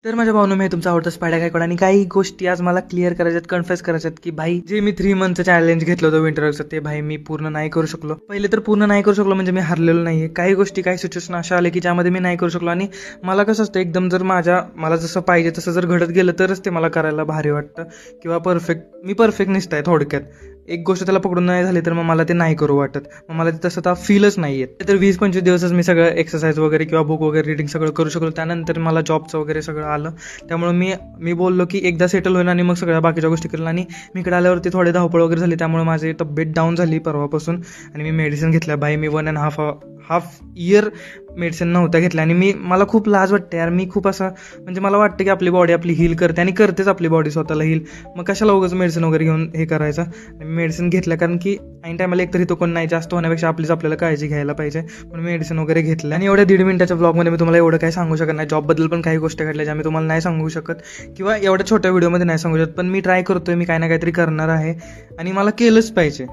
तर माझ्या भावना मी तुमचा आवडता स्पायडर गायकवाड आणि काही गोष्टी आज मला क्लिअर करायच्यात, कन्फेस करायच्यात की भाई जे मी 3 मंथचं चॅलेंज घेतलं होतं विंटरचं ते भाई मी पूर्ण नाही करू शकलो. पहिले तर पूर्ण नाही करू शकलो म्हणजे मी हरलेलो नाहीये. काही गोष्टी काही सिच्युएशन अशा आले की ज्यामध्ये मी नाही करू शकलो आणि मला कसं असतं एकदम जर मला जसं पाहिजे तसं जर घडत गेलं तरच ते मला करायला भारी वाटतं किंवा मी परफेक्टनिस्ट आहे थोडक्यात. एक गोष्ट त्याला पकडून नाही झाली तर मग मला ते नाही करू वाटत, मग मला ते तसं तर फीलच नाही येत. तर 20-25 दिवसच मी सगळं एक्सरसाइज वगैरे किंवा बुक वगैरे रिडिंग सगळं करू शकलो. त्यानंतर मला जॉबचं वगैरे सगळं आलं. त्यामुळे मी बोललो की एकदा सेटल होईल आणि मग सगळ्या बाकीच्या गोष्टी करेल. आणि मी इकडे आल्यावरती थोडी धावपळ वगैरे झाली त्यामुळे माझी तब्येत डाऊन झाली परवापासून आणि मी मेडिसिन घेतल्या. बाई मी 1.5 इयर मेडिसिन नव्हत्या घेतल्या आणि मला खूप लाज वाटते यार. मी खूप असं म्हणजे मला वाटतं की आपली बॉडी आपली हील करते आणि करतेच आपली बॉडी स्वतःला हील. मग कशाला उगाच मेडिसिन वगैरे घेऊन हे करायचं. मी मेडिसिन घेतल्या कारण की ऐन टायमाला एकतरी तो कोण नाही, जास्त होण्यापेक्षा आपल्याला काळजी घ्यायला पाहिजे म्हणून मेडिसिन वगैरे घेतलं. आणि एवढ्या 1.5 मिनिटाच्या ब्लॉगमध्ये मी तुम्हाला एवढं काही सांगू शकत नाही. जॉबबद्दल पण काही गोष्टी घडल्या ज्या मी तुम्हाला नाही सांगू शकत किंवा एवढ्या छोट्या व्हिडिओमध्ये नाही सांगू शकत, पण मी ट्राय करतोय. मी काही ना काहीतरी करणार आहे आणि मला केलंच पाहिजे.